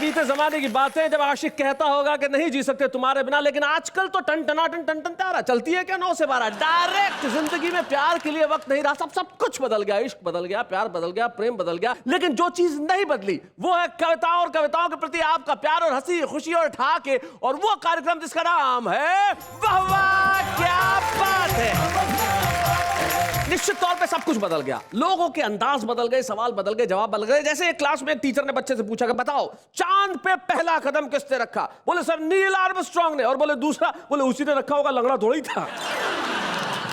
बीते जमाने की बातें जब आशिक कहता होगा कि नहीं जी सकते तुम्हारे बिना, लेकिन आजकल तो टन टनाटन टन टन तारा चलती है क्या 9 से 12 डायरेक्ट। जिंदगी में प्यार के लिए वक्त नहीं रहा, सब कुछ बदल गया। इश्क बदल गया, प्यार बदल गया, प्रेम बदल गया, लेकिन जो चीज नहीं बदली वो है कविताओं और कविताओं के प्रति आपका प्यार और हंसी खुशी और ठहाके, और वो कार्यक्रम जिसका नाम है वाह वाह क्या बात है। निश्चित तौर पे सब कुछ बदल गया, लोगों के अंदाज बदल गए, सवाल बदल गए, जवाब बदल गए। जैसे एक क्लास में एक टीचर ने बच्चे से पूछा कि बताओ चांद पे पहला कदम किसने रखा? बोले सर नील आर्मस्ट्रांग ने। और बोले दूसरा? बोले उसी ने रखा होगा, लंगड़ा थोड़ी था।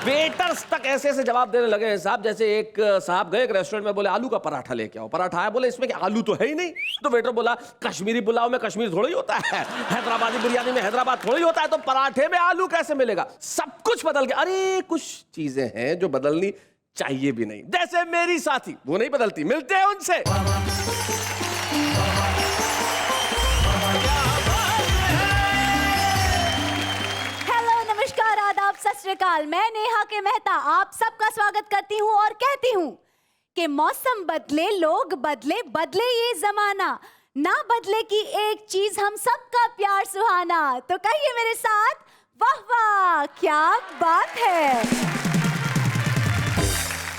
वेटर्स तक ऐसे ऐसे जवाब देने लगे हैं साहब। जैसे एक साहब गए एक रेस्टोरेंट में, बोले आलू का पराठा लेके आओ। पराठा आया, बोले इसमें क्या आलू तो है ही नहीं। तो वेटर बोला कश्मीरी पुलाव में कश्मीर थोड़ा ही होता है, हैदराबादी बिरयानी में हैदराबाद थोड़ा ही होता है, तो पराठे में आलू कैसे मिलेगा? सब कुछ बदल गया। अरे कुछ चीजें हैं जो बदलनी चाहिए भी नहीं, जैसे मेरी साथी, वो नहीं बदलती। मिलते हैं उनसे। आदाब, सत श्री अकाल। मैं नेहा के मेहता आप सबका स्वागत करती हूँ और कहती हूँ कि मौसम बदले, लोग बदले, बदले ये जमाना, ना बदले की एक चीज हम सबका प्यार सुहाना। तो कहिए मेरे साथ वाह वाह क्या बात है।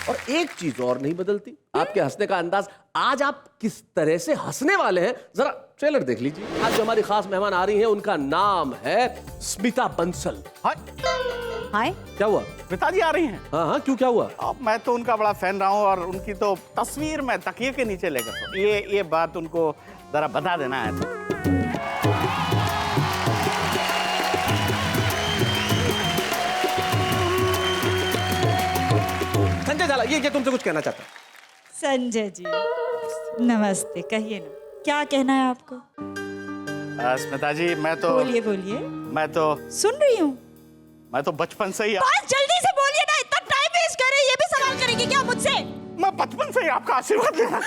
और एक चीज और नहीं बदलती, आपके हंसने का अंदाज। आज आप किस तरह से हंसने वाले हैं जरा ट्रेलर देख लीजिए। आज जो हमारी खास मेहमान आ रही हैं उनका नाम है स्मिता बंसल। हाय, क्या हुआ? पिताजी आ रही हैं? हाँ हाँ, क्यों क्या हुआ? अब मैं तो उनका बड़ा फैन रहा हूँ और उनकी तो तस्वीर मैं तकिए के नीचे लेकर, ये बात उनको जरा बता देना है। संजय झाला ये तुमसे कुछ कहना चाहता है। संजय जी नमस्ते, कहिए ना क्या कहना है आपको? स्मिता जी मैं तो बोलिए बोलिए, मैं तो सुन रही हूँ। मैं तो बचपन से ही बस जल्दी से बोलिए ना, इतना टाइम वेस्ट कर रहे हैं। ये भी सवाल करेंगे क्या मुझसे? मैं बचपन से ही आपका आशीर्वाद लेना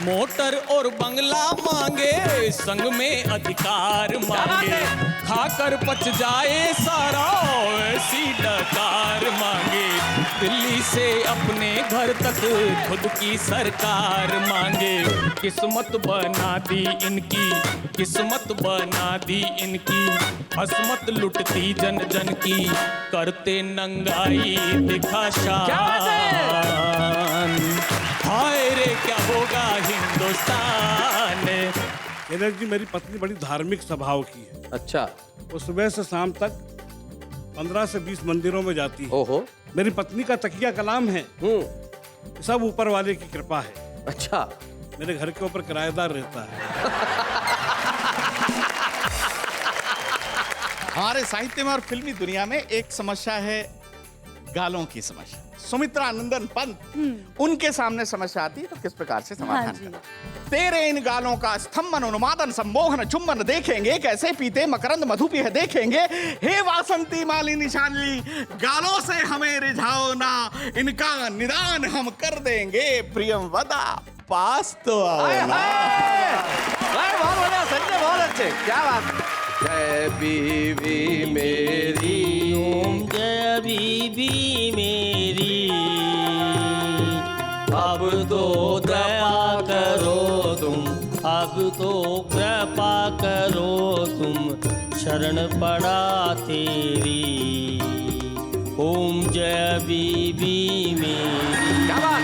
मोटर और बंगला मांगे, संग में अधिकार मांगे, खाकर पच जाए सारा ऐसी डकार मांगे, दिल्ली से अपने घर तक खुद की सरकार मांगे, किस्मत बना दी इनकी, किस्मत बना दी इनकी, असमत लुटती जन जन की, करते नंगाई दिखा शान, हाय रे क्या होगा हिंदुस्तान। जनक जी मेरी पत्नी बड़ी धार्मिक स्वभाव की है। अच्छा। वो सुबह से शाम तक 15 से 20 मंदिरों में जाती है। ओहो। मेरी पत्नी का तकिया कलाम है सब ऊपर वाले की कृपा है। अच्छा। मेरे घर के ऊपर किराएदार रहता है। हमारे साहित्य में और फिल्मी दुनिया में एक समस्या है, गालों की समस्या। सुमित्रा नंदन पंत, उनके सामने समस्या आती तो किस प्रकार से समाधान करना? तेरे इन गालों का स्तंभन उन्मादन सम्मोहन चुम्बन देखेंगे, कैसे पीते मकरंद मधु पिह देखेंगे, हे वासंती मालिनी शालिनी, गालों से हमें रिझाओ ना, इनका निदान हम कर देंगे, प्रियम वदा पास तो आओ ना। बहुत बढ़िया संजय, बहुत अच्छे, क्या बात। जय बीवी मेरी, ओम जय बीवी मेरी, अब तो कृपा करो तुम, अब तो कृपा करो तुम, शरण पड़ा तेरी, ओम जय बीवी मेरी। क्या बात।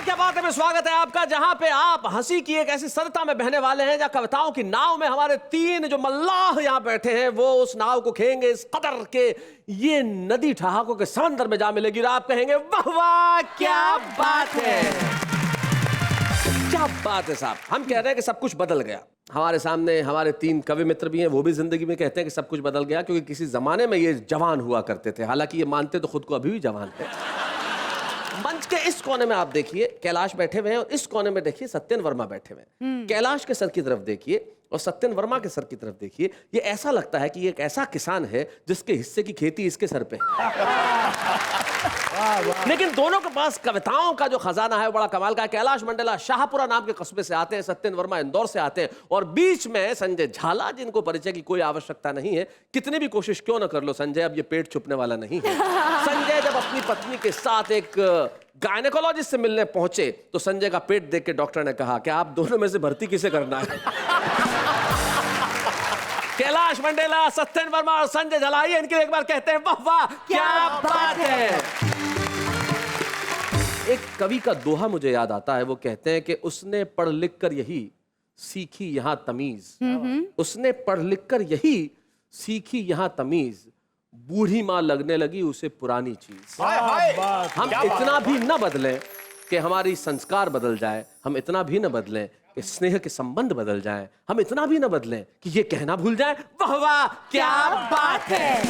क्या बात है, स्वागत है आपका, जहां पे आप हंसी की एक ऐसी सरता में बहने वाले हैं, जहां कविताओं की नाव में हमारे 3 जो मल्लाह यहां बैठे हैं वो उस नाव को खेंगे इस कदर के ये नदी ठहाकों के समंदर में जा मिलेगी और आप कहेंगे वाह वाह क्या बात है। क्या बात है साहब। हम कह रहे हैं कि सब कुछ बदल गया। हमारे सामने हमारे 3 कवि मित्र भी हैं, वो भी जिंदगी में कहते हैं कि सब कुछ बदल गया, क्योंकि किसी जमाने में ये जवान हुआ करते थे। हालांकि ये मानते तो खुद को अभी भी जवान थे। मंच के इस कोने में आप देखिए कैलाश बैठे हुए हैं और इस कोने में देखिए सत्यन वर्मा बैठे हुए हैं। कैलाश के सर की तरफ देखिए और सत्यन वर्मा के सर की तरफ देखिए, ये ऐसा लगता है कि ये एक ऐसा किसान है जिसके हिस्से की खेती इसके सर पे है। लेकिन दोनों के पास कविताओं का जो खजाना है वो बड़ा कमाल का है। कैलाश मंडेला शाहपुरा नाम के कस्बे से आते हैं, सत्येंद्र वर्मा इंदौर से आते हैं, और बीच में संजय झाला, जिनको परिचय की कोई आवश्यकता नहीं है। कितनी भी कोशिश क्यों न कर लो संजय, अब ये पेट छुपने वाला नहीं है। संजय जब अपनी पत्नी के साथ एक गायनेकोलॉजिस्ट से मिलने पहुंचे तो संजय का पेट देख के डॉक्टर ने कहा कि आप दोनों में से भर्ती किसे करना है? कैलाश मंडेला, सत्येंद्र वर्मा और संजय झाला, आइए इनके लिए एक बार कहते हैं वाह वाह क्या बात है। एक कवि का दोहा मुझे याद आता है, वो कहते हैं कि उसने पढ़ लिख कर यही सीखी यहां तमीज, उसने पढ़ लिख कर यही सीखी यहां तमीज, बूढ़ी मां लगने लगी उसे पुरानी चीज। हम इतना भी न बदलें कि हमारी संस्कार बदल जाए, हम इतना भी न बदलें कि स्नेह के संबंध बदल जाएं, हम इतना भी न बदलें कि ये कहना भूल जाएं वाह वाह क्या बात है।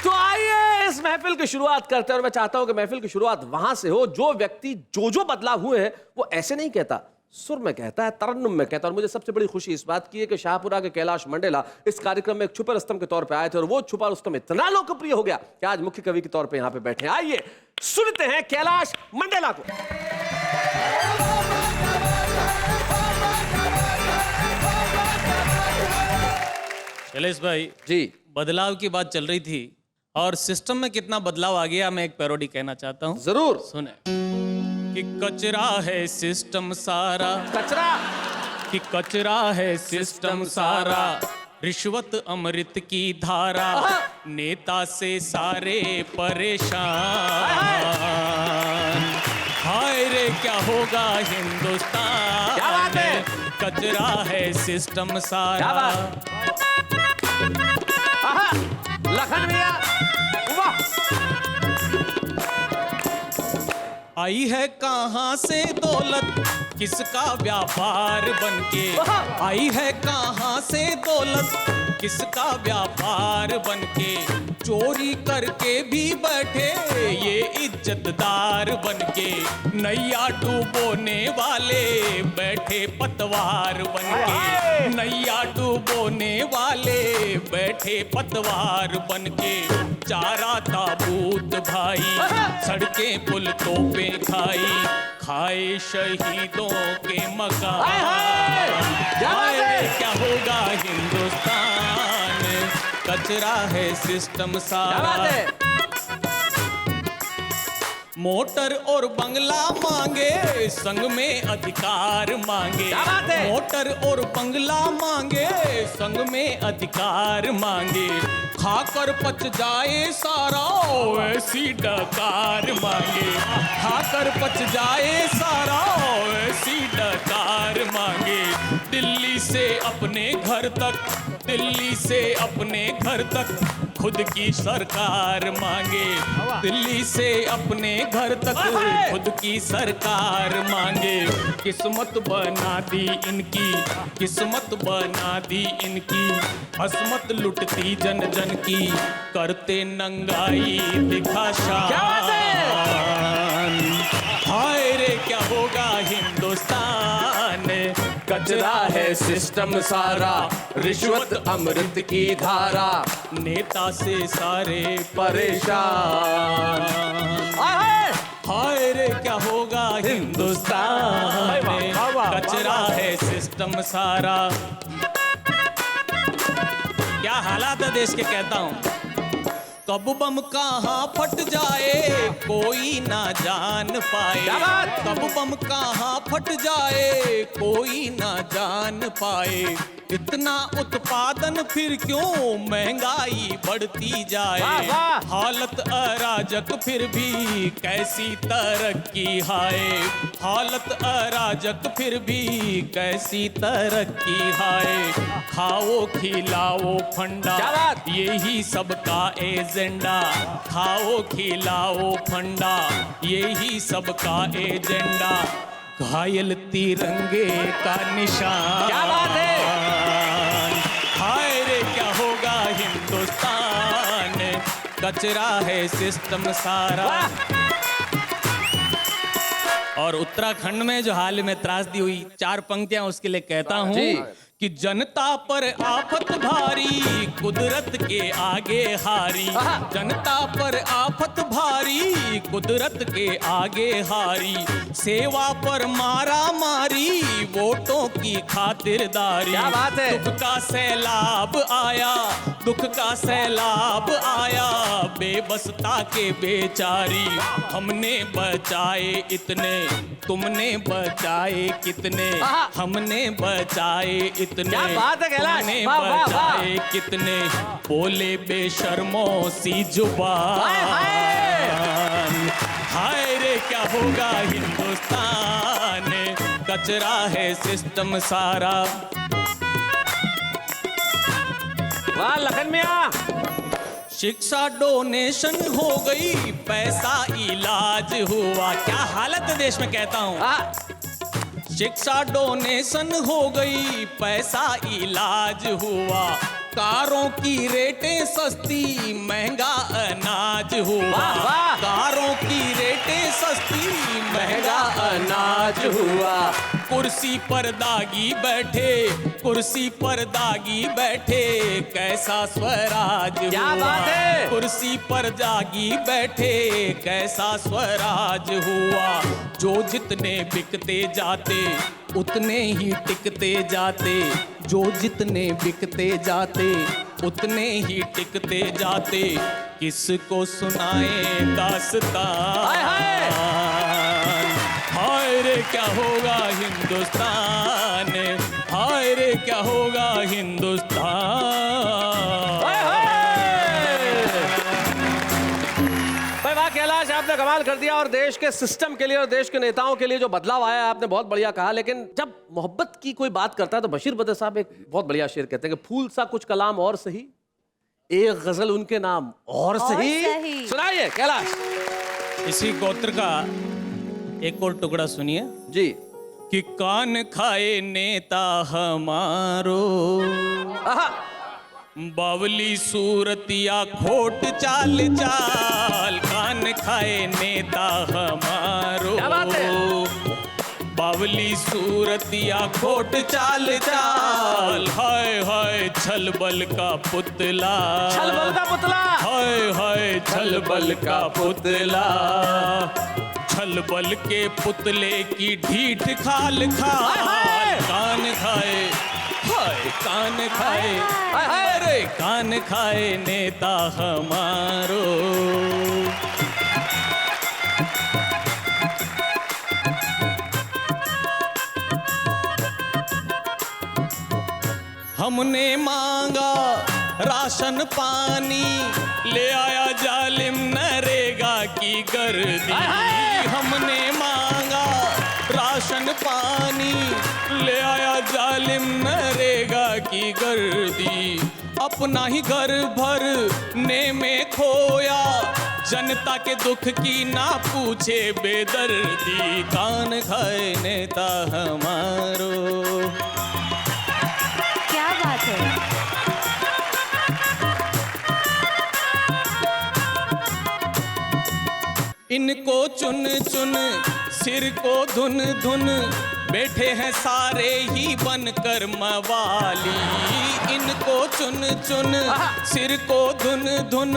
तो आइए इस महफिल की शुरुआत करते हैं, और मैं चाहता हूं कि महफिल की शुरुआत वहां से हो जो व्यक्ति जो बदलाव हुए हैं वो ऐसे नहीं कहता, सुर में कहता है, तरन्नुम में कहता है। और मुझे सबसे बड़ी खुशी इस बात की है कि शाहपुरा के कैलाश मंडेला इस कार्यक्रम में एक छुपा रुस्तम के तौर पे आए थे, और वो छुपा रुस्तम इतना लोकप्रिय हो गया कि आज मुख्य कवि के तौर पे यहां पे बैठे हैं। आइए सुनते हैं कैलाश मंडेला को। शैलेश भाई जी, बदलाव की बात चल रही थी और सिस्टम में कितना बदलाव आ गया, मैं एक पैरोडी कहना चाहता हूँ। जरूर। सुने कि कचरा है सिस्टम सारा, कचरा कि कचरा है सिस्टम सारा, रिश्वत अमृत की धारा, नेता से सारे परेशान, हाय रे क्या होगा हिंदुस्तान। क्या बात है? कचरा है सिस्टम क्या सारा। बात? आहा, लखन भैया वाह। आई है कहां से दौलत किसका व्यापार बनके, आई है कहां से दौलत किसका व्यापार बनके, चोरी करके भी बैठे ये इज्जतदार बनके, नैया डूबोने वाले बैठे पतवार बनके, नैया डूबोने वाले बैठे पतवार बनके, चारा ताबूत भाई सड़कें पुल तोपे खाई, खाए शहीदों के मकान, हाय क्या होगा हिंदुस्तान, कचरा है सिस्टम सारा। मोटर और बंगला मांगे संग में अधिकार मांगे, मोटर और बंगला मांगे संग में अधिकार मांगे, खाकर पच जाए सारा ऐसी डकार मांगे, खाकर पच जाए सारा ऐसी डकार मांगे, दिल्ली से अपने घर तक, दिल्ली से अपने घर तक खुद की सरकार मांगे, दिल्ली से अपने घर तक खुद की सरकार मांगे, किस्मत बना दी इनकी, किस्मत बना दी इनकी, असमत लुटती जन जन की, करते नंगाई दिखा शान, हाय रे क्या होगा हिंदुस्तान, कचरा है सिस्टम सारा, रिश्वत अमृत की धारा, नेता से सारे परेशान, हाय रे क्या होगा हिंदुस्तान, कचरा है सिस्टम सारा। क्या हालात है देश के कहता हूँ, कब बम कहाँ फट जाए कोई ना जान पाए, कब बम कहाँ फट जाए कोई ना जान पाए, इतना उत्पादन फिर क्यों महंगाई बढ़ती जाए, हालत अराजक फिर भी कैसी तरक्की हाय, हालत अराजक फिर भी कैसी तरक्की हाय, खाओ खिलाओ फंडा यही सबका एजेंडा, खाओ खिलाओ फंडा यही सबका एजेंडा, घायल तिरंगे का निशान, क्या बात है? हाय रे क्या होगा हिंदुस्तान, कचरा है सिस्टम सारा। और उत्तराखंड में जो हाल में त्रासदी हुई, 4 पंक्तियां उसके लिए कहता हूं कि जनता पर आफत भारी, कुदरत के आगे हारी। जनता पर आफत भारी, कुदरत के आगे हारी। सेवा पर मारा मारी, वोटों की खातिरदारी। क्या बात है? दुख का सैलाब आया, दुख का सैलाब आया, बेबसता के बेचारी। हमने बचाए इतने, तुमने बचाए कितने। हमने बचाए इतने, क्या बात है कैलाश, तुमने वाह, वाह, वाह। बचाए कितने। बोले बेशर्मों सी जुबान, हाय रे क्या होगा हिंदुस्तान। कचरा है सिस्टम सारा। वाह लखन मियां, शिक्षा डोनेशन हो गई, पैसा इलाज हुआ। क्या हालत है देश में, कहता हूँ। शिक्षा डोनेशन हो गई, पैसा इलाज हुआ। कारों की रेटें सस्ती, महंगा अनाज हुआ। वाह। कारों की रेटें सस्ती, महंगा अनाज हुआ। कुर्सी पर दागी बैठे, कुर्सी पर दागी बैठे, कैसा स्वराज हुआ। क्या बात है? कुर्सी पर जागी बैठे, कैसा स्वराज हुआ। जो जितने बिकते जाते, उतने ही टिकते जाते। जो जितने बिकते जाते, उतने ही टिकते जाते। किसको सुनाए दास्तान, हाय हाय। हाय रे क्या होगा हिंदुस्तान, हाय रे क्या होगा हिंदुस्तान। भाई वाह कैलाश, आपने कमाल कर दिया। और देश के सिस्टम के लिए और देश के नेताओं के लिए जो बदलाव आया, आपने बहुत बढ़िया कहा। लेकिन जब मोहब्बत की कोई बात करता है तो बशीर बदर साहब एक बहुत बढ़िया शेर कहते हैं कि फूल सा कुछ कलाम और सही, एक गजल उनके नाम और सही। सुनाइए कैलाश। इसी गोत्र का एक और टुकड़ा सुनिए जी। कि कान खाए नेता हमारो, आहा। बावली सूरतिया खोट चाल चाल। कान खाए नेता हमारो, क्या बात है? बावली सूरतिया खोट चाल चाल। हाय हाय छल बल का पुतला, छल बल का पुतला। हाय हाय छल बल का पुतला। छल बल के पुतले की ढीठ खाल खाल। कान खाए, हाय कान खाए, हाय हाय। अरे कान खाए नेता हमारो। हमने मांगा राशन पानी, ले आया जालिम नरेगा की गर्दी। हमने मांगा राशन पानी, ले आया जालिम नरेगा की गर्दी। अपना ही घर भरने में खोया, जनता के दुख की ना पूछे बेदर्दी। कान खाए नेता हमारो। क्या बात है। इनको चुन चुन सिर को धुन धुन, बैठे हैं सारे ही बनकर मवाली। इनको चुन चुन सिर को धुन धुन,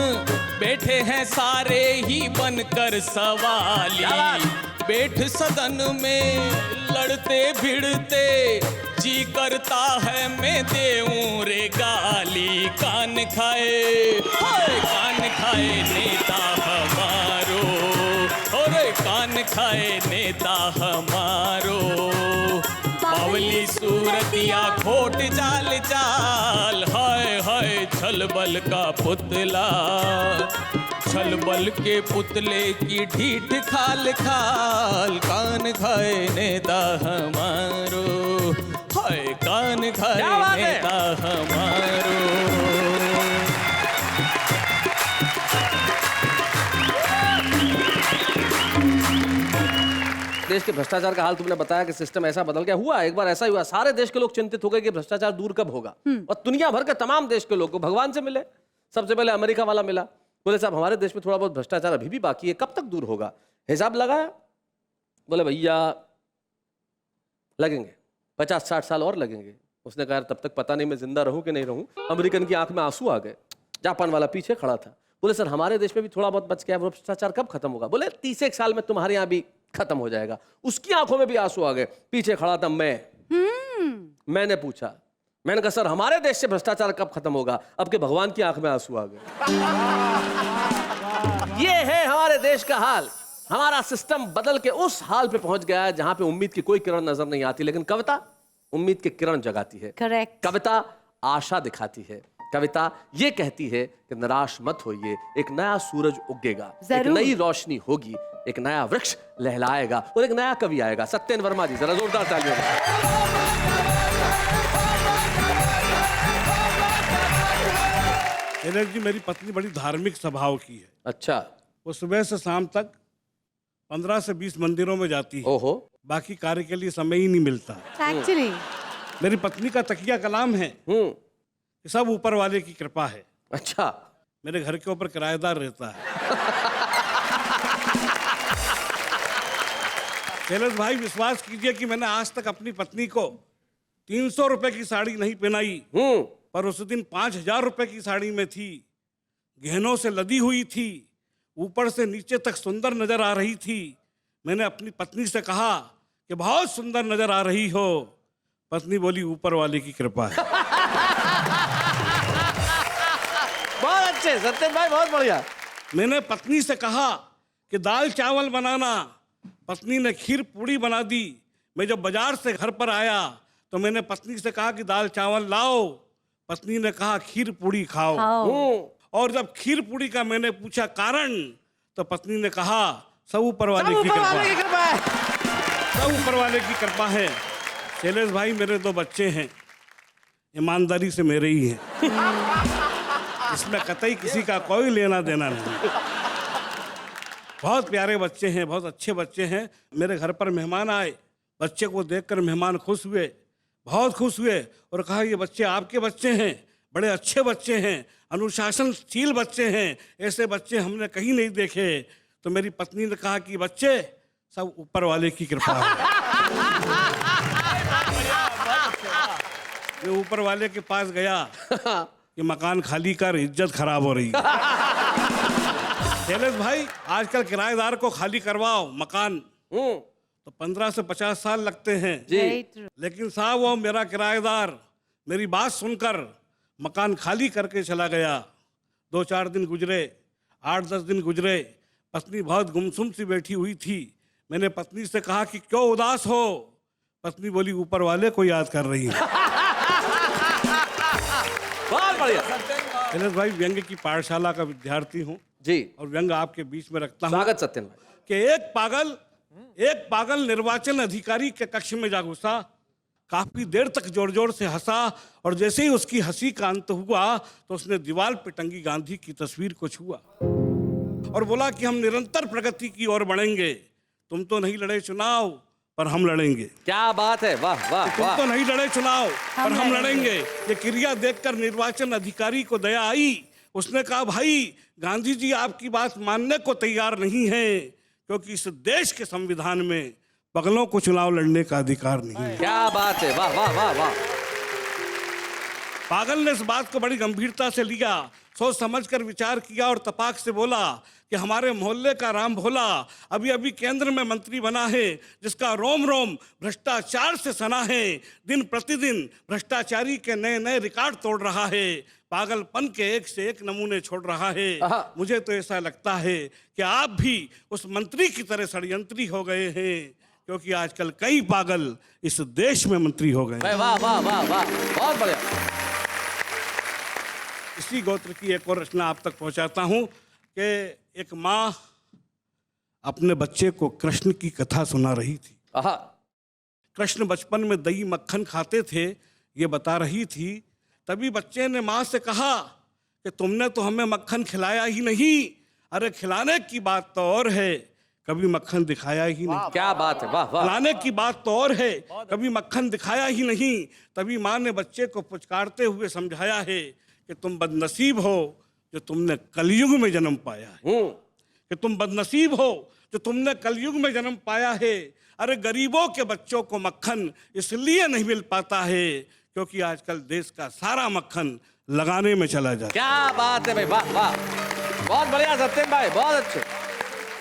बैठे हैं सारे ही बनकर सवाली। बैठ सदन में लड़ते भिड़ते, जी करता है मैं देऊं रे गाली। कान खाए, हाय कान खाए नेता हमारो, अरे कान खाए नेता हमारो। बावली सूरतिया खोट चाल चाल, हाय हाय छल बल का पुतला। छल बल के पुतले की ढीठ खाल खाल। कान खाए नेता हमारो, हाय कान खाए नेता हमारो। देश के भ्रष्टाचार का हाल तुमने बताया कि सिस्टम ऐसा बदल गया। हुआ एक बार ऐसा ही हुआ, सारे देश के लोग चिंतित हो गए कि भ्रष्टाचार दूर कब होगा। और दुनिया भर के तमाम देश के लोग को भगवान से मिले। सबसे पहले अमेरिका वाला मिला, बोले साहब हमारे देश में थोड़ा बहुत भ्रष्टाचार अभी भी बाकी है, कब तक दूर होगा? हिसाब लगाया, बोले भैया लगेंगे 50-60 साल और लगेंगे। उसने कहा तब तक पता नहीं मैं जिंदा रहूं कि नहीं रहूं। अमेरिकन की आंख में आंसू आ गए। जापान वाला पीछे खड़ा था। बोले सर हमारे देश में भी थोड़ा बहुत बच गया, वो भ्रष्टाचार कब खत्म होगा? बोले 30 साल में तुम्हारे यहाँ भी खत्म हो जाएगा। उसकी आंखों में भी आंसू आ गए। पीछे खड़ा था मैंने पूछा, मैंने कहा सर हमारे देश से भ्रष्टाचार कब खत्म होगा? अब के भगवान की आंख में आंसू आ गए। ये है हमारे देश का हाल। हमारा सिस्टम बदल के उस हाल पे पहुंच गया है जहां पे उम्मीद की कोई किरण नजर नहीं आती, लेकिन कविता उम्मीद की किरण जगाती है। करेक्ट। कविता आशा दिखाती है। कविता ये कहती है कि निराश मत होइए, एक नया सूरज उगेगा, एक जरूर। नई रोशनी होगी, एक नया वृक्ष लहलाएगा और एक नया कवि आएगा। सत्येन वर्मा जी, जरा जोरदार तालियों में। शैलेश जी, मेरी पत्नी बड़ी धार्मिक स्वभाव की है। अच्छा। वो सुबह से शाम तक 15 से 20 मंदिरों में जाती है। ओहो। बाकी कार्य के लिए समय ही नहीं मिलता। एक्चुअली मेरी पत्नी का तकिया कलाम है कि सब ऊपर वाले की कृपा है। अच्छा। मेरे घर के ऊपर किराएदार रहता है। शैलेश भाई, विश्वास कीजिए कि मैंने आज तक अपनी पत्नी को 300 रुपए की साड़ी नहीं पहनाई, पर उस दिन 5,000 रुपए की साड़ी में थी, गहनों से लदी हुई थी, ऊपर से नीचे तक सुंदर नजर आ रही थी। मैंने अपनी पत्नी से कहा कि बहुत सुंदर नजर आ रही हो। पत्नी बोली ऊपर वाले की कृपा है। बहुत अच्छे सत्येन भाई, बहुत बढ़िया। मैंने पत्नी से कहा कि दाल चावल बनाना, पत्नी ने खीर पूड़ी बना दी। मैं जब बाजार से घर पर आया तो मैंने पत्नी से कहा कि दाल चावल लाओ, पत्नी ने कहा खीर पूड़ी खाओ। और जब खीर पूड़ी का मैंने पूछा कारण, तो पत्नी ने कहा सब ऊपर वाले की कृपा है, सब ऊपर वाले की कृपा है। शैलेश भाई, मेरे 2 बच्चे हैं, ईमानदारी से मेरे ही हैं। इसमें कतई किसी का कोई लेना देना नहीं। बहुत प्यारे बच्चे हैं, बहुत अच्छे बच्चे हैं। मेरे घर पर मेहमान आए, बच्चे को देखकर मेहमान खुश हुए, बहुत खुश हुए और कहा ये बच्चे आपके बच्चे हैं, बड़े अच्छे बच्चे हैं, अनुशासनशील बच्चे हैं, ऐसे बच्चे हमने कहीं नहीं देखे। तो मेरी पत्नी ने कहा कि बच्चे सब ऊपर वाले की कृपा है। मैं ऊपर वाले के पास गया कि मकान खाली कर, इज्जत खराब हो रही है। शैलेश भाई, आजकल किराएदार को खाली करवाओ मकान तो 15 से 50 साल लगते हैं जी। लेकिन साहब वो मेरा किराएदार मेरी बात सुनकर मकान खाली करके चला गया। 2-4 दिन गुजरे, 8-10 दिन गुजरे, पत्नी बहुत गुमसुम सी बैठी हुई थी। मैंने पत्नी से कहा कि क्यों उदास हो? पत्नी बोली ऊपर वाले को याद कर रही है। बहुत बढ़िया। शैलेश भाई, व्यंग्य की पाठशाला का विद्यार्थी हूँ जी। और व्यंग्य आपके बीच में रखता हूँ स्वागत सत्येन भाई। कि एक पागल निर्वाचन अधिकारी के कक्ष में जा घुसा, काफी देर तक जोर जोर से हंसा और जैसे ही उसकी हंसी का अंत हुआ तो उसने दीवार पर टंगी गांधी की तस्वीर को छुआ और बोला कि हम निरंतर प्रगति की ओर बढ़ेंगे। तुम तो नहीं लड़े चुनाव, पर हम लड़ेंगे। क्या बात है, वाह वाह तुम वाह। तो नहीं लड़े चुनाव, पर हम लड़ेंगे। ये क्रिया देखकर निर्वाचन अधिकारी को दया आई। उसने कहा भाई, गांधी जी आपकी बात मानने को तैयार नहीं है, क्योंकि इस देश के संविधान में पगलों को चुनाव लड़ने का अधिकार नहीं है। क्या बात है, वाह वाह वाह वाह। पागल ने इस बात को बड़ी गंभीरता से लिया, सोच समझकर विचार किया और तपाक से बोला कि हमारे मोहल्ले का राम भोला अभी अभी केंद्र में मंत्री बना है, जिसका रोम रोम भ्रष्टाचार से सना है, दिन प्रतिदिन भ्रष्टाचारी के नए नए रिकॉर्ड तोड़ रहा है, पागलपन के एक से एक नमूने छोड़ रहा है। मुझे तो ऐसा लगता है कि आप भी उस मंत्री की तरह षड्यंत्री हो गए हैं, क्योंकि आजकल कई पागल इस देश में मंत्री हो गए। वाह वाह वाह वाह, बहुत बढ़िया। इसी गोत्र की एक और रचना आप तक पहुंचाता हूं कि एक माँ अपने बच्चे को कृष्ण की कथा सुना रही थी। कृष्ण बचपन में दही मक्खन खाते थे, ये बता रही थी। तभी बच्चे ने माँ से कहा कि तुमने तो हमें मक्खन खिलाया ही नहीं। अरे खिलाने की बात तो और है, कभी मक्खन दिखाया ही नहीं। क्या बात है, वाह वाह। खिलाने की बात तो और है, कभी मक्खन दिखाया ही नहीं। तभी माँ ने बच्चे को पुचकारते हुए समझाया है कि तुम बदनसीब हो जो तुमने कलयुग में जन्म पाया है, कि तुम बदनसीब हो जो तुमने कलयुग में जन्म पाया है। अरे गरीबों के बच्चों को मक्खन इसलिए नहीं मिल पाता है क्योंकि आजकल देश का सारा मक्खन लगाने में चला जाता क्या बात है भाई, वाह वाह, बहुत बढ़िया सत्यम भाई, बहुत अच्छे। है।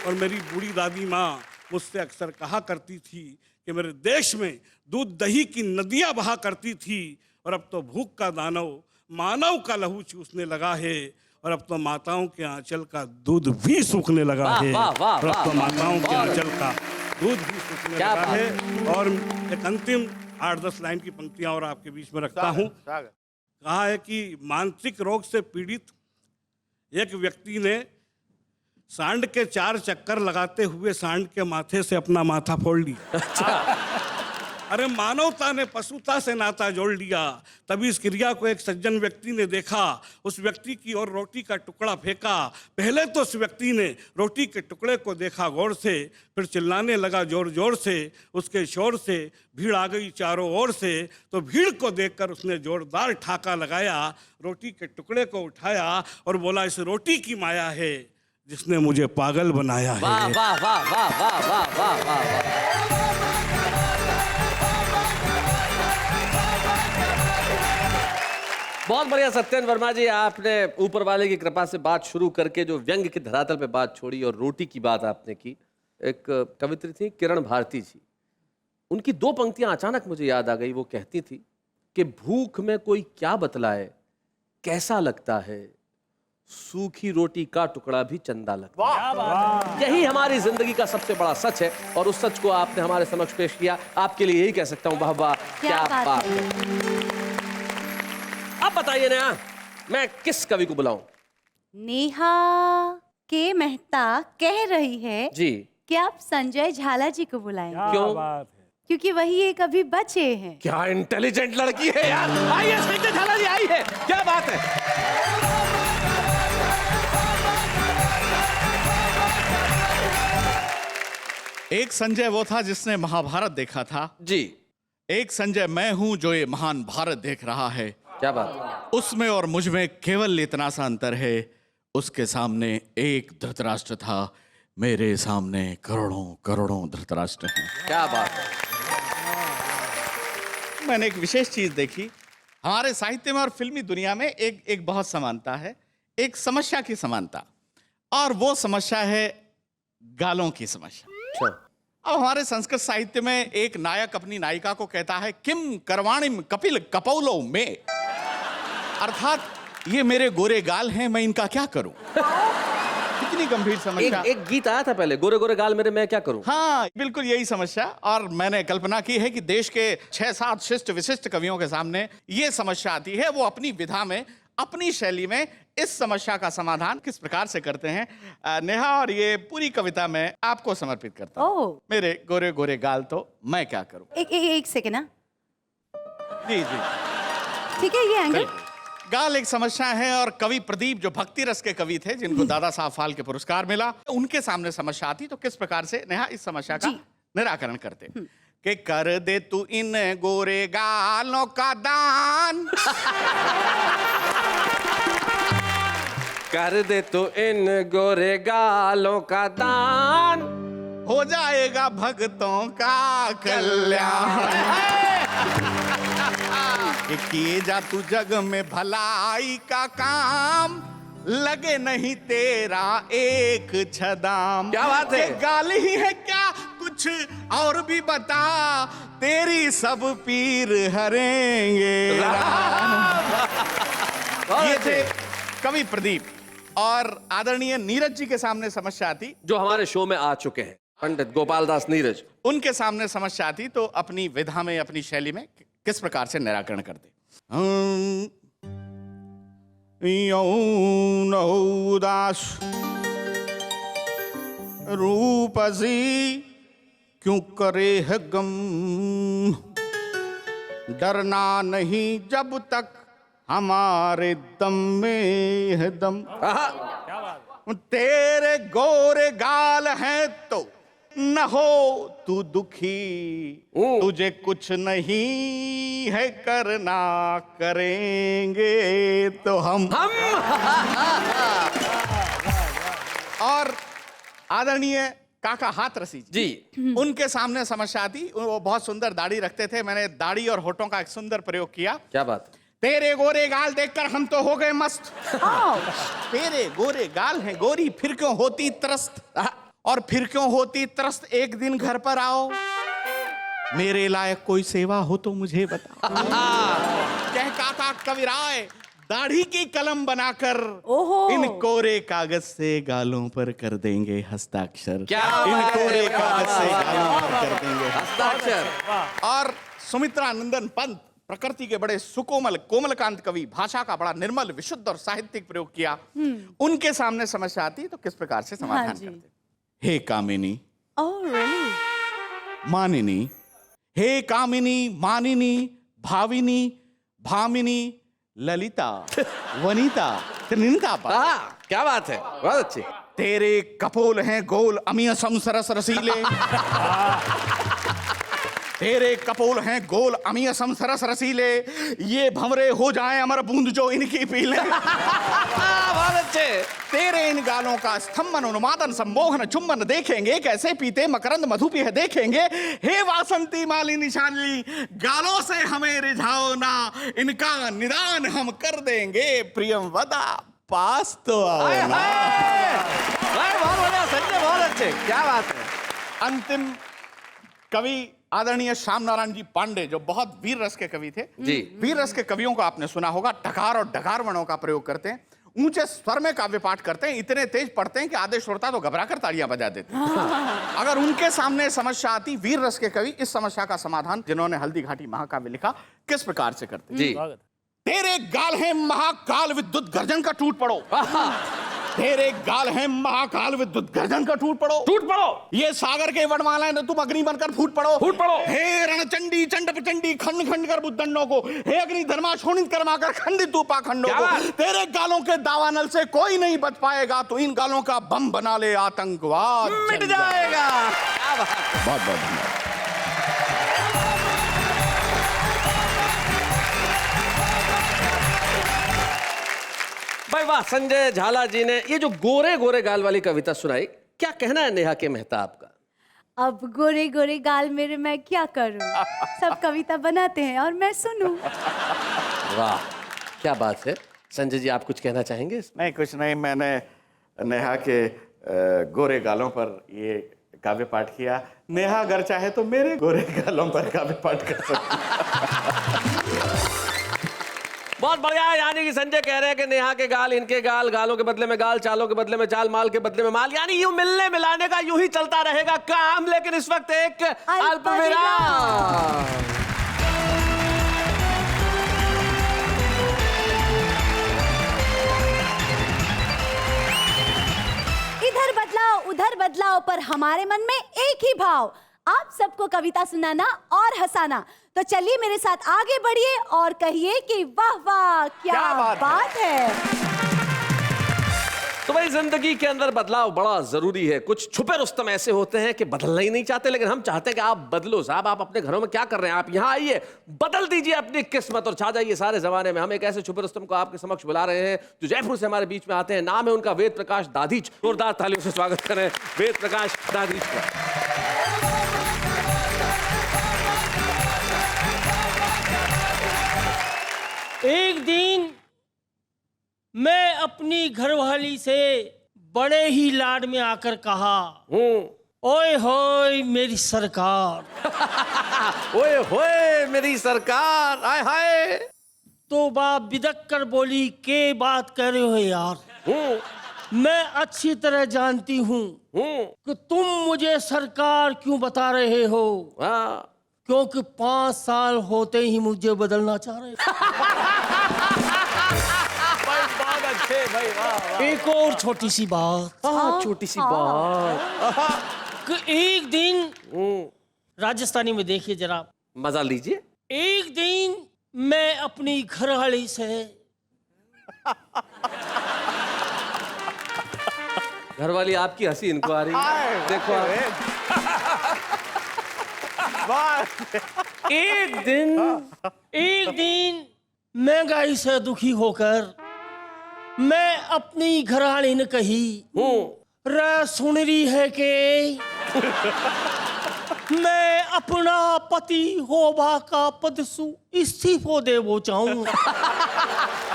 और मेरी बूढ़ी दादी माँ मुझसे अक्सर कहा करती थी कि मेरे देश में दूध दही की नदियाँ बहा करती थी, और अब तो भूख का दानव मानव का लहू चूसने लगा है, और अब तो माताओं के आंचल का दूध भी सूखने लगा वाह, है। वाह, वाह, और अब तो वाह, माताओं के बहुत आंचल का दूध भी सूखने क्या लगा बात है। और एक अंतिम 8-10 लाइन की पंक्तियां और आपके बीच में रखता हूँ। कहा है कि मानसिक रोग से पीड़ित एक व्यक्ति ने सांड के 4 चक्कर लगाते हुए सांड के माथे से अपना माथा फोड़ लिया। अरे मानवता ने पशुता से नाता जोड़ लिया। तभी इस क्रिया को एक सज्जन व्यक्ति ने देखा, उस व्यक्ति की ओर रोटी का टुकड़ा फेंका। पहले तो उस व्यक्ति ने रोटी के टुकड़े को देखा गौर से, फिर चिल्लाने लगा जोर जोर से। उसके शोर से भीड़ आ गई चारों ओर से, तो भीड़ को देखकर उसने जोरदार ठाका लगाया, रोटी के टुकड़े को उठाया और बोला, इस रोटी की माया है जिसने मुझे पागल बनाया है। वाह वाह वाह वाह वाह वाह वाह वाह वाह। बहुत बढ़िया सत्येंद्र वर्मा जी, आपने ऊपर वाले की कृपा से बात शुरू करके जो व्यंग के धरातल पे बात छोड़ी और रोटी की बात आपने की। एक कवित्री थी किरण भारती जी, उनकी 2 पंक्तियां अचानक मुझे याद आ गई। वो कहती थी कि भूख में कोई क्या बतलाए, कैसा लगता है, सूखी रोटी का टुकड़ा भी चंदा लगता है। यही हमारी जिंदगी का सबसे बड़ा सच है, और उस सच को आपने हमारे समक्ष पेश किया। आपके लिए यही कह सकता हूँ, वाह वाह, क्या बात है। अब बताइए नेहा, मैं किस कवि को बुलाऊं? नेहा के मेहता कह रही है जी कि आप संजय झाला जी को बुलाएं, क्यों? क्योंकि वही एक अभी बचे हैं। क्या इंटेलिजेंट लड़की है यार। आइए संजय झाला जी, आइए, क्या बात है। एक संजय वो था जिसने महाभारत देखा था। जी, एक संजय मैं हूं जो ये महान भारत देख रहा है। क्या बात। उसमें और मुझ में केवल इतना सा अंतर है, उसके सामने एक धृतराष्ट्र था, मेरे सामने करोड़ों करोड़ों धृतराष्ट्र हैं। क्या बात है। मैंने एक विशेष चीज देखी, हमारे साहित्य में और फिल्मी दुनिया में एक बहुत समानता है, एक समस्या की समानता, और वो समस्या है गालों की समस्या। अब हमारे संस्कृत साहित्य में एक नायक अपनी नायिका को कहता है, किम करवाणिम कपिल कपौलो में, अर्थात ये मेरे गोरे गाल हैं, मैं इनका क्या करूं। कितनी गंभीर समस्या। एक गीत आया था पहले, गोरे गोरे गाल मेरे, मैं क्या करूं। हाँ, बिल्कुल यही समस्या। और मैंने कल्पना की है कि देश के 6-7 शिष्ट विशिष्ट कवियों के सामने ये समस्या आती है, वो अपनी विधा में, अपनी शैली में इस समस्या का समाधान किस प्रकार से करते हैं। नेहा, और ये पूरी कविता मैं आपको समर्पित करता हूँ। मेरे गोरे गोरे गाल तो मैं क्या करूं। एक सेकेंड ना। जी जी, ठीक है, ये एंगल। गाल एक समस्या है, और कवि प्रदीप जो भक्ति रस के कवि थे, जिनको दादा साहब फाल्के पुरस्कार मिला, उनके सामने समस्या आती तो किस प्रकार से नेहा इस समस्या का निराकरण करते कि कर दे तू इन गोरे गालों का दान। कर दे तो इन गोरे गालों का दान, हो जाएगा भक्तों का कल्याण। कि किए जा तू जग में भलाई का काम, लगे नहीं तेरा एक छदाम। क्या बात है। गाल ही है क्या, कुछ और भी बता, तेरी सब पीर हरेंगे। ये थे कवि प्रदीप, और आदरणीय नीरज जी के सामने समस्या आती, जो हमारे शो में आ चुके हैं, पंडित गोपाल दास नीरज। उनके सामने समस्या आती तो अपनी विधा में, अपनी शैली में किस प्रकार से निराकरण करते। उदास रूपसी क्यों करे है गम, डरना नहीं जब तक हमारे दम में है दम। तेरे गोरे गाल हैं तो न हो तू दुखी, तुझे कुछ नहीं है करना, करेंगे तो हम। और आदरणीय काका हाथरसी जी उनके सामने समस्या आती। वो बहुत सुंदर दाढ़ी रखते थे। मैंने दाढ़ी और होठों का एक सुंदर प्रयोग किया। क्या बात। तेरे गोरे गाल देखकर हम तो हो गए मस्त। तेरे गोरे गाल हैं गोरी, फिर क्यों होती त्रस्त, और फिर क्यों होती त्रस्त, एक दिन घर पर आओ, मेरे लायक कोई सेवा हो तो मुझे बता। कह काका कविराय दाढ़ी की कलम बनाकर इन कोरे कागज से गालों पर कर देंगे हस्ताक्षर। क्या इन कोरे कागज से गालों पर कर देंगे हस्ताक्षर। और सुमित्रा नंदन पंत प्रकृति के बड़े सुकोमल कोमलकांत कवि, भाषा का बड़ा निर्मल विशुद्ध और साहित्यिक प्रयोग किया। उनके सामने समस्या आती तो किस प्रकार से समाधान करते। हे कामिनी, मानिनी, हे कामिनी, मानिनी, भाविनी, भामिनी, ललिता, वनिता, त्रिनिता। क्या बात है, बहुत अच्छी। तेरे कपोल हैं गोल अमीयसम सरस रसीले। तेरे कपोल हैं गोल अमीयसम सरस रसीले, ये भंवरे हो जाएं अमर बूंद जो इनकी पी लें। बहुत अच्छे। तेरे इन गालों का स्तंभन उन्मादन सम्मोहन चुंबन देखेंगे, कैसे पीते मकरंद मधु पिह देखेंगे। हे वासंती मालिनी शालिनी, गालों से हमें रिझाओ ना, इनका निदान हम कर देंगे। प्रियम वदा पास तो आओ ना। बहुत बढ़िया संजय, बहुत अच्छे, क्या बात है। अंतिम कवि आदरणीय श्याम नारायण जी पांडे, जो बहुत वीर रस के कवि थे। जी। वीर रस के कवियों को आपने सुना होगा, टकार और डकार वर्णों का प्रयोग करते हैं, ऊंचे स्वर में काव्य पाठ करते हैं, इतने तेज पढ़ते हैं कि आधे श्रोता तो घबराकर तालियां बजा देते हैं। अगर उनके सामने समस्या आती, वीर रस के कवि इस समस्या का समाधान, जिन्होंने हल्दी घाटी महाकाव्य लिखा, किस प्रकार से करते। जी। तेरे गाल है महाकाल विद्युत गर्जन का टूट पड़ो। तेरे गाल है महाकाल विद्युत गर्जन का टूट पड़ो। टूट पड़ो। ये सागर के वनमाला है, तुम अग्नि बनकर फूट पड़ो। फूट पड़ो। हे रणचंडी चंड प्रचंडी खंड खंड कर बुद्धंडों को, हे अग्नि धर्मा शोणित कर्माकर खंडित तू पाखंडों को। तेरे गालों के दावानल से कोई नहीं बच पाएगा, तो इन गालों का बम बना ले आतंकवाद मिट जाएगा। बहुत बहुत धन्यवाद। भाई वाह, संजय झाला जी ने ये जो गोरे गोरे गाल वाली कविता सुनाई, क्या कहना है नेहा के मेहता आपका। अब गोरे गोरे गाल मेरे, मैं क्या करूं। सब कविता बनाते हैं और मैं सुनूं। वाह क्या बात है। संजय जी आप कुछ कहना चाहेंगे। नहीं कुछ नहीं, मैंने नेहा के गोरे गालों पर ये काव्य पाठ किया। नेहा अगर चाहे तो मेरे गोरे गालों पर काव्य पाठ कर सकती। बहुत बढ़िया। यानी कि संजय कह रहे हैं कि नेहा के गाल, इनके गाल, गालों के बदले में गाल, चालों के बदले में चाल, माल के बदले में माल, यानी यूं मिलने मिलाने का यूं ही चलता रहेगा काम। लेकिन इस वक्त एक अल्पविराम। इधर बदलाव उधर बदलाव, पर हमारे मन में एक ही भाव, आप सबको कविता सुनाना और हंसाना। तो चलिए मेरे साथ आगे बढ़िए और कहिए कि वाह वाह क्या बात है। तो भाई जिंदगी के अंदर बदलाव बड़ा जरूरी है। कुछ छुपे रुस्तम ऐसे होते हैं कि बदलना ही नहीं चाहते, लेकिन हम चाहते हैं कि आप बदलो। साहब आप अपने घरों में क्या कर रहे हैं, आप यहाँ आइए, बदल दीजिए अपनी किस्मत और छा जाइए सारे जमाने में। हम एक ऐसे छुपे रुस्तम को आपके समक्ष बुला रहे हैं जो जयपुर से हमारे बीच में आते हैं। नाम है उनका वेद प्रकाश दाधीच। जोरदार तालियों से स्वागत करें वेद प्रकाश दाधीच का। एक दिन मैं अपनी घरवाली से बड़े ही लाड में आकर कहा, ओए होए मेरी सरकार। ओए होए मेरी सरकार, आय हाय। तो बाप बिदक कर बोली, के बात कर रहे हो यार, मैं अच्छी तरह जानती हूँ कि तुम मुझे सरकार क्यों बता रहे हो। क्योंकि 5 साल होते ही मुझे बदलना चाह रहे भाई। एक और छोटी सी बात। छोटी सी बात कि एक दिन राजस्थानी में देखिए जरा, मजा लीजिए। एक दिन मैं अपनी घरवाली से घरवाली आपकी हंसी इनको आ रही है, देखो एक दिन महंगाई से दुखी होकर मैं अपनी घरवाली ने कही, रे सुन रही है कि मैं अपना पति होबा का पद सु इस्तीफो देवो चाहूँ।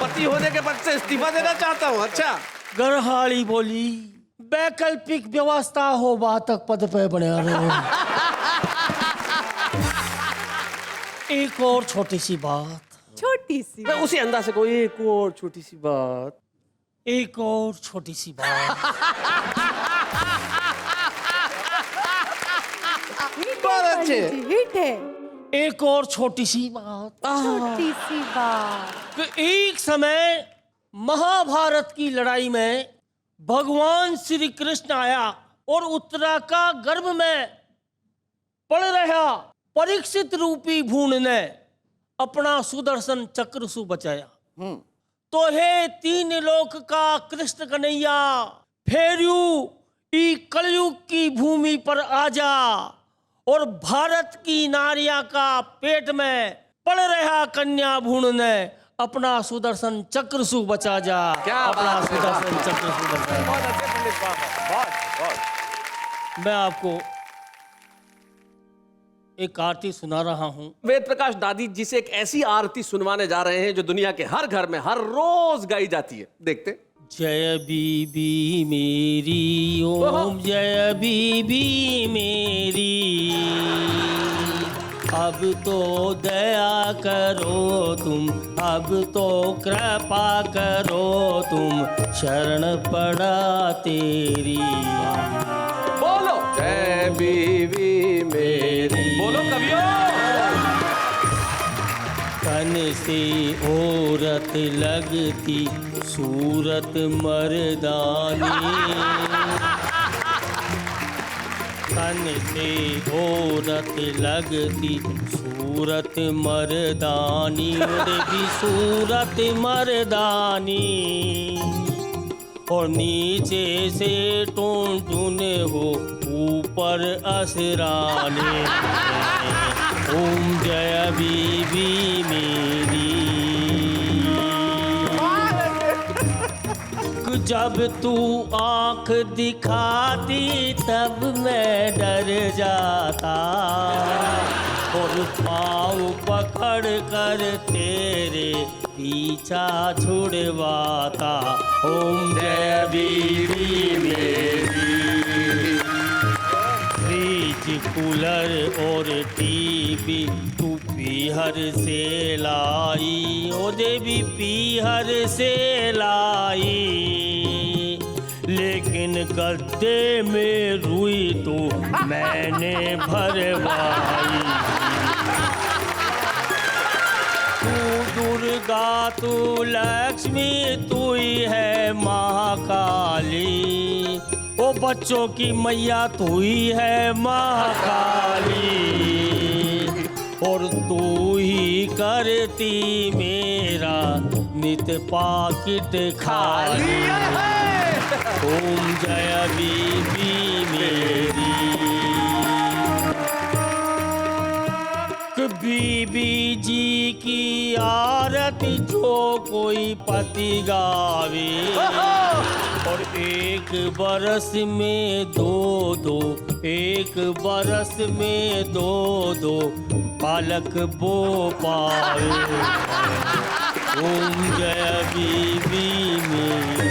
पति होने के पद से इस्तीफा देना चाहता हूँ। अच्छा, गरहाली बोली वैकल्पिक व्यवस्था होबा तक पद पे बने रहो। एक और छोटी सी बात, छोटी सी। मैं उसी अंदाज से कोई एक और छोटी सी बात। एक और छोटी सी बात। बहुत अच्छे। हिट है। एक और छोटी सी बात छोटी सी बात। कि एक समय महाभारत की लड़ाई में भगवान श्री कृष्ण आया और उत्तरा का गर्भ में पड़ रहा परीक्षित रूपी भूण ने अपना सुदर्शन चक्र सु बचाया। तो हे तीन लोक का कृष्ण कन्हैया, फेरयू ई कलयुग की भूमि पर आजा और भारत की नारिया का पेट में पड़ रहा कन्या भ्रूण ने अपना सुदर्शन चक्र सु बचा जा। क्या अपना बात है। सुदर्शन चक्र सु बचा जा। बहुत अच्छे पंडित बाबा, बहुत। मैं आपको एक आरती सुना रहा हूं। वेद प्रकाश दादी जी से एक ऐसी आरती सुनवाने जा रहे हैं जो दुनिया के हर घर में हर रोज गाई जाती है। देखते। जय बीबी मेरी ओम जय बीबी मेरी, अब तो दया करो तुम, अब तो कृपा करो तुम, शरण पड़ा तेरी। बोलो जय बीवी मेरी, बोलो कवियो। तन से औरत लगती सूरत मर्दानी, तन से औरत लगती सूरत मर्दानी, भी सूरत मर्दानी, और नीचे से टून हो ऊपर असरानी। ओम जय बीबी मेरी। जब तू आंख दिखाती तब मैं डर जाता, और पाँव पकड़ कर तेरे पीछा छुड़वाता। ओम जय बीबी मेरी। फ्रिज कूलर और टीवी तू पीहर से लाई, ओ देवी पीहर से लाई, लेकिन गद्दे में रुई तो मैंने भरवाई। तू दुर्गा तू लक्ष्मी तू ही है महाकाली, ओ बच्चों की मैया तू ही है महाकाली, और तू ही करती मेरा नित पाकिट खाली। ओम जय बीबी मेरी। बीबी जी की आरती जो कोई पति गावे, और एक बरस में दो, एक बरस में दो बालक बो पावे। ओम जय बीबी मेरी।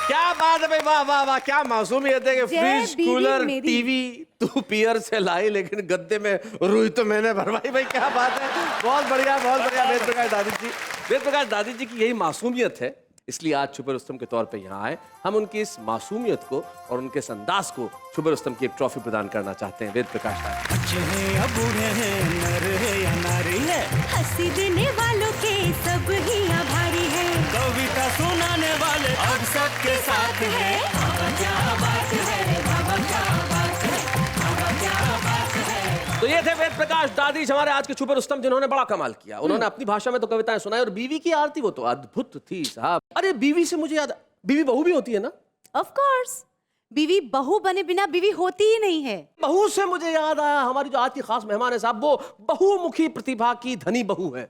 क्या बात है भाई, वाह वाह वाह, क्या मासूमियत है कि जय फ्रिज बीवी कूलर मेरी। टीवी तू पियर से लाई, लेकिन गद्दे में रुई तो मैंने भरवाई। भाई क्या बात है, बहुत बढ़िया बहुत बढ़िया। वेद प्रकाश दादी जी, वेद प्रकाश दादी जी की यही मासूमियत है, इसलिए आज छुपे रुस्तम के तौर पे यहाँ आए। हम उनकी इस मासूमियत को और उनके इस अंदाज को छुपे रुस्तम की एक ट्रॉफी प्रदान करना चाहते हैं। वेद प्रकाश दादी। बच्चे हैं या बूढ़े हैं, नर है या नारी है, हंसी देने वालों के सब ही आभारी है, कविता सुनाने वाले अब सबके साथ है। बाबा क्या बात है, बाबा क्या बात है, बाबा क्या बात है। तो ये थे वेद प्रकाश दादी हमारे आज के छुपे रुस्तम, जिन्होंने बड़ा कमाल किया। उन्होंने अपनी भाषा में तो कविताएं सुनाई, और बीवी की आरती वो तो अद्भुत थी साहब। अरे बीवी से मुझे याद, बीवी बहू भी होती है ना? ऑफ कोर्स, बीवी बहू बने बिना बीवी होती ही नहीं है। बहू से मुझे याद आया, हमारी जो आज की खास मेहमान है साहब, वो बहुमुखी प्रतिभा की धनी बहू है।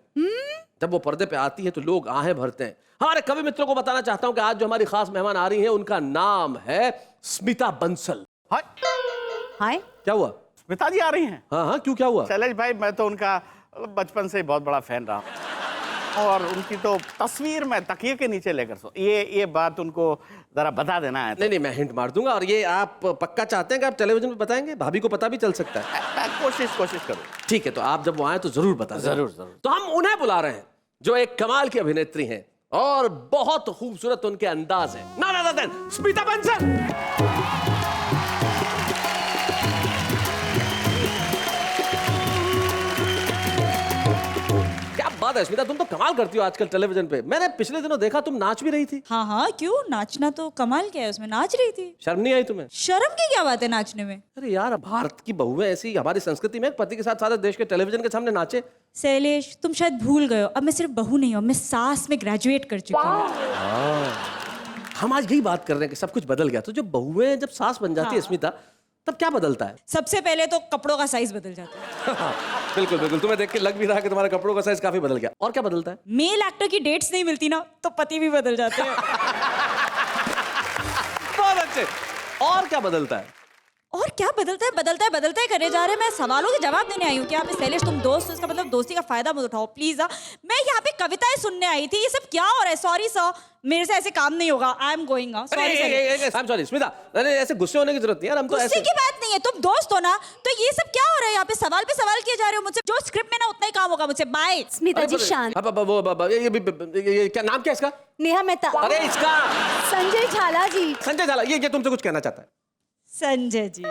जब वो पर्दे पे आती है तो लोग आहें भरते हैं। हमारे कवि मित्रों को बताना चाहता हूं कि आज जो हमारी खास मेहमान आ रही हैं उनका नाम है स्मिता बंसल। हाय, हाय। क्या हुआ? स्मिता जी आ रही हैं? हाँ हाँ, क्यों, क्या हुआ? शैलेश भाई, मैं तो उनका बचपन से ही बहुत बड़ा फैन रहा हूं। और उनकी तो तस्वीर मैं तकिए के नीचे लेकर सो, ये बात उनको जरा बता देना है। नहीं, मैं हिंट मार दूंगा। और ये आप पक्का चाहते हैं कि आप टेलीविजन पे बताएंगे? भाभी को पता भी चल सकता है। मैं कोशिश करूँ। ठीक है, तो आप जब वो आए तो जरूर बता देना। जरूर। तो हम उन्हें बुला रहे हैं जो एक कमाल की अभिनेत्री हैं और बहुत खूबसूरत उनके अंदाज है। None other than Smita Bansal. क्या बात है स्मिता, तुम तो कमाल करती हो आजकल टेलीविजन पे। मैंने पिछले दिनों देखा तुम नाच भी रही थी। हाँ हाँ, क्यों, नाचना तो कमाल क्या है, उसमें नाच रही थी। शर्म नहीं आई तुम्हें? शर्म की क्या बात है नाचने में? अरे यार, भारत की बहुएं ऐसी, हमारी संस्कृति में पति के साथ सारे देश के टेलीविजन के सामने नाचे। शैलेश, तुम शायद भूल गए हो, अब मैं सिर्फ बहू नहीं हूँ, मैं सास में ग्रेजुएट कर चुकी हूँ। हम आज यही बात कर रहे हैं कि सब कुछ बदल गया। तो जब बहुएं जब सास बन जाती है स्मिता, तब क्या बदलता है? सबसे पहले तो कपड़ों का साइज बदल जाता है। बिल्कुल बिल्कुल, तुम्हें देख के लग भी रहा है कि तुम्हारे कपड़ों का साइज काफी बदल गया। और क्या बदलता है? मेल एक्टर की डेट्स नहीं मिलती ना, तो पति भी बदल जाते हैं। बहुत अच्छे। और क्या बदलता है? और क्या बदलता है करे जा रहे हैं। मैं सवालों के जवाब देने आई हूँ। क्या आप शैलेश तुम दोस्त हो, इसका मतलब दोस्ती का फायदा मत उठाओ प्लीज। मैं यहाँ पे कविताएं सुनने आई थी। ये सब क्या हो रहा है? सॉरी सर, मेरे से ऐसे काम नहीं होगा। I am going. Sorry Smita, अरे ऐसे गुस्से होने की जरूरत नहीं यार, हम तो गुस्से ऐसे। की बात नहीं है, तुम दोस्त हो ना। तो ये सब क्या हो रहा है यहाँ पे? सवाल पे सवाल किए जा रहे हो मुझसे। जो स्क्रिप्ट में ना उतना ही काम होगा मुझसे। बाय। स्मिता जी शांत। ये क्या नाम क्या है इसका? नेहा मेहता। अरे इसका संजय झाला जी। संजय झाला। ये तुमसे कुछ कहना चाहता है? संजय जी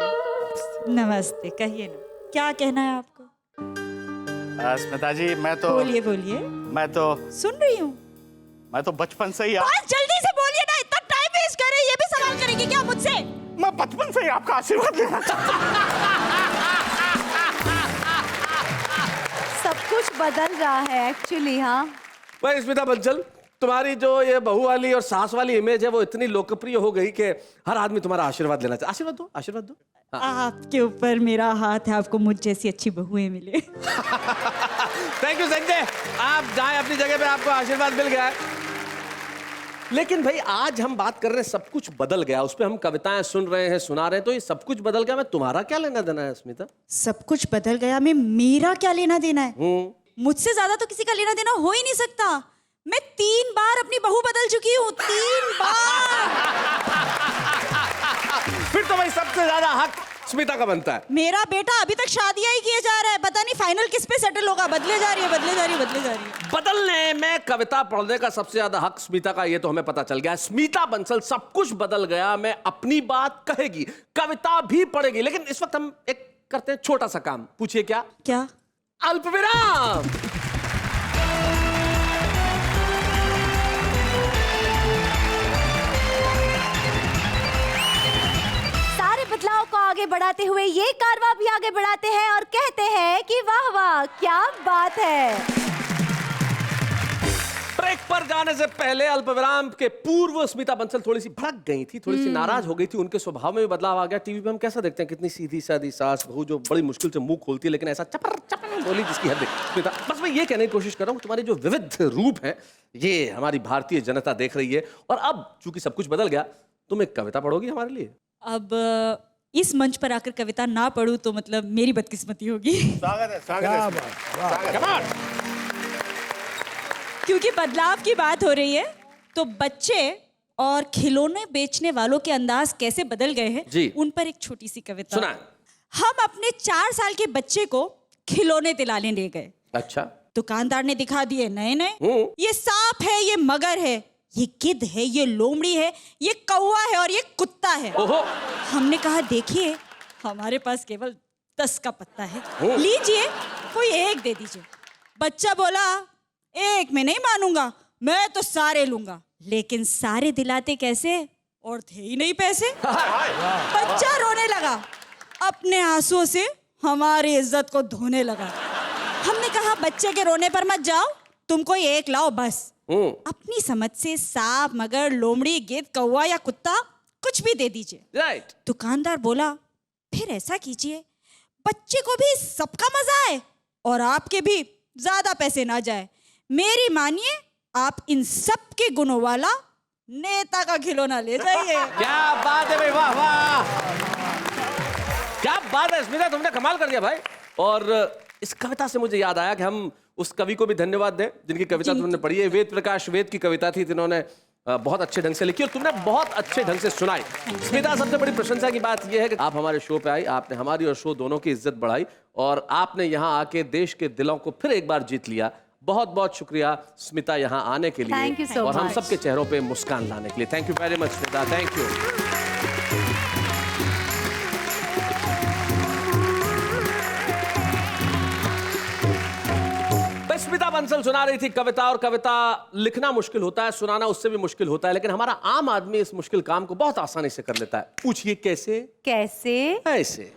नमस्ते, कहिए ना, क्या कहना है आपको? स्मिता जी, मैं तो सुन रही हूँ। मैं तो बचपन से ही बस जल्दी से बोलिए ना, इतना टाइम वेस्ट कर रहे हैं। ये भी सवाल करेंगे क्या मुझसे? मैं बचपन से ही आपका आशीर्वाद लेना चाहता सब कुछ बदल रहा है एक्चुअली। हाँ भाई स्मिता बंसल, तुम्हारी जो ये बहू वाली और सास वाली इमेज है वो इतनी लोकप्रिय हो गई कि हर आदमी तुम्हारा आशीर्वाद लेना चाहता है। आशीर्वाद दो। आपके ऊपर मेरा हाथ है, आपको मुझ जैसी अच्छी बहुएं मिले। थैंक यू संजय, आप जाएं अपनी जगह पे, आपको आशीर्वाद मिल गया है। लेकिन भाई आज हम बात कर रहे हैं सब कुछ बदल गया, उस पर हम कविताएं सुन रहे हैं, सुना रहे हैं, तो ये सब कुछ बदल गया, मैं तुम्हारा क्या लेना देना है स्मिता? सब कुछ बदल गया, मैं मेरा क्या लेना देना है? मुझसे ज्यादा तो किसी का लेना देना हो ही नहीं सकता। मैं 3 बार अपनी बहू बदल चुकी हूँ, 3 बार। फिर तो भाई सबसे ज्यादा हक स्मिता का बनता है। मेरा बेटा अभी तक शादियां ही किए जा रहा है, पता नहीं फाइनल किस पे सेटल होगा। बदले जा रही है। बदलने में, कविता पढ़ने का सबसे ज्यादा हक स्मिता का, ये तो हमें पता चल गया। स्मिता बंसल, सब कुछ बदल गया। मैं अपनी बात कहेगी, कविता भी पढ़ेगी, लेकिन इस वक्त हम एक करते हैं छोटा सा काम। पूछिए क्या? अल्पविराम। बदलाव को आगे बढ़ाते हुए ये कारवां भी आगे बढ़ाते हैं और कहते हैं कि वाह वाह क्या बात है। ब्रेक पर जाने से पहले, अल्पविराम के पूर्व, स्मिता बंसल थोड़ी सी भड़क गई थी, थोड़ी सी नाराज हो गई थी, उनके स्वभाव में भी बदलाव आ गया। टीवी पे हम कैसा देखते हैं, कितनी सीधी सादी सास बहू जो बड़ी मुश्किल से मुंह खोलती है, लेकिन ऐसा चपर चपर बोली जिसकी हद है। स्मिता, बस मैं ये कहने की कोशिश कर रहा हूँ, तुम्हारी जो विविध रूप है ये हमारी भारतीय जनता देख रही है, और अब चूंकि सब कुछ बदल गया, तुम एक कविता पढ़ोगी हमारे लिए? अब इस मंच पर आकर कविता ना पढ़ूं तो मतलब मेरी बदकिस्मती होगी। स्वागत है। क्योंकि बदलाव की बात हो रही है, तो बच्चे और खिलौने बेचने वालों के अंदाज कैसे बदल गए हैं, उन पर एक छोटी सी कविता। सुना। हम अपने 4 साल के बच्चे को खिलौने दिलाने ले गए। अच्छा। दुकानदार ने दिखा दिए नए, ये सांप है, ये मगर है, ये गिद्ध है, ये लोमड़ी है, ये कौवा है और ये कुत्ता है। हमने कहा देखिए, हमारे पास केवल 10 का पत्ता है, लीजिए कोई एक दे दीजिए। बच्चा बोला, एक में नहीं मानूंगा, मैं तो सारे लूंगा। लेकिन सारे दिलाते कैसे, और थे ही नहीं पैसे। बच्चा रोने लगा, अपने आंसुओं से हमारी इज्जत को धोने लगा। हमने कहा बच्चे के रोने पर मत जाओ, तुम कोई एक लाओ बस। अपनी समझ से सांप, मगर, लोमड़ी, गिद्ध, कौवा या कुत्ता कुछ भी दे दीजिए। राइट। दुकानदार बोला, फिर ऐसा कीजिए, बच्चे को भी सबका मजा आए और आपके भी ज्यादा पैसे ना जाए। मेरी मानिए, आप इन सब के गुणों वाला नेता का खिलौना ले जाइए। क्या बात है भाई, वाह वाह, क्या बात है स्मिता, तुमने कमाल कर दिया भाई। और इस कविता से मुझे याद आया कि हम उस कवि को भी धन्यवाद दें जिनकी कविता तुमने पढ़ी है। वेद प्रकाश वेद की कविता थी, जिन्होंने बहुत अच्छे ढंग से लिखी और तुमने बहुत अच्छे ढंग से सुनाई। स्मिता, सबसे बड़ी प्रशंसा की बात यह है कि आप हमारे शो पे आई, आपने हमारी और शो दोनों की इज्जत बढ़ाई और आपने यहाँ आके देश के दिलों को फिर एक बार जीत लिया। बहुत बहुत शुक्रिया स्मिता यहाँ आने के लिए। Thank you so और हम much. सबके चेहरों पे मुस्कान लाने के लिए। Thank you very much Smita, thank you. Smita Bansal सुना रही थी कविता, और कविता लिखना मुश्किल होता है, सुनाना उससे भी मुश्किल होता है, लेकिन हमारा आम आदमी इस मुश्किल काम को बहुत आसानी से कर लेता है। पूछिए कैसे? कैसे? ऐसे।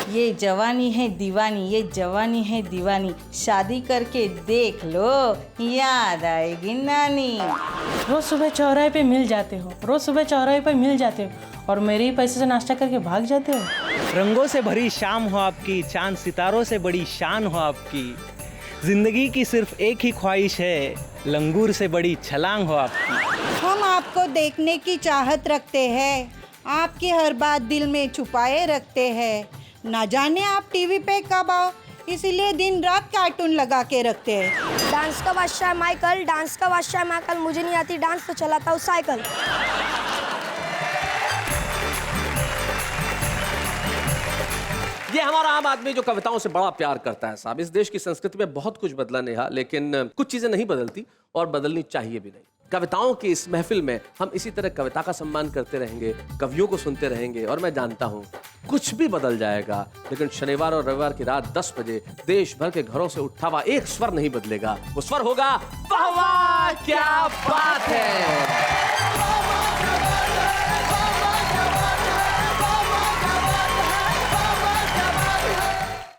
ये जवानी है दीवानी, ये जवानी है दीवानी, शादी करके देख लो, याद आएगी नानी। रोज सुबह चौराहे पे मिल जाते हो, रोज सुबह चौराहे पे मिल जाते हो और मेरे ही पैसे से नाश्ता करके भाग जाते हो। रंगों से भरी शाम हो आपकी, चांद सितारों से बड़ी शान हो आपकी, जिंदगी की सिर्फ एक ही ख्वाहिश है, लंगूर से बड़ी छलांग हो आपकी। हम आपको देखने की चाहत रखते हैं, आपकी हर बात दिल में छुपाए रखते हैं, ना जाने आप टीवी पे कब आओ, इसीलिए दिन रात कार्टून लगा के रखते हैं। डांस का बादशाह है माइकल, डांस का बादशाह है माइकल, मुझे नहीं आती डांस तो चलाता हूँ साइकिल। ये हमारा आम आदमी जो कविताओं से बड़ा प्यार करता है साहब। इस देश की संस्कृति में बहुत कुछ बदला नेहा, लेकिन कुछ चीजें नहीं बदलती और बदलनी चाहिए भी नहीं। कविताओं की इस महफिल में हम इसी तरह कविता का सम्मान करते रहेंगे, कवियों को सुनते रहेंगे, और मैं जानता हूं कुछ भी बदल जाएगा, लेकिन शनिवार और रविवार की रात 10 बजे देश भर के घरों से उठा हुआ एक स्वर नहीं बदलेगा। वो स्वर होगा वाह वाह क्या बात है।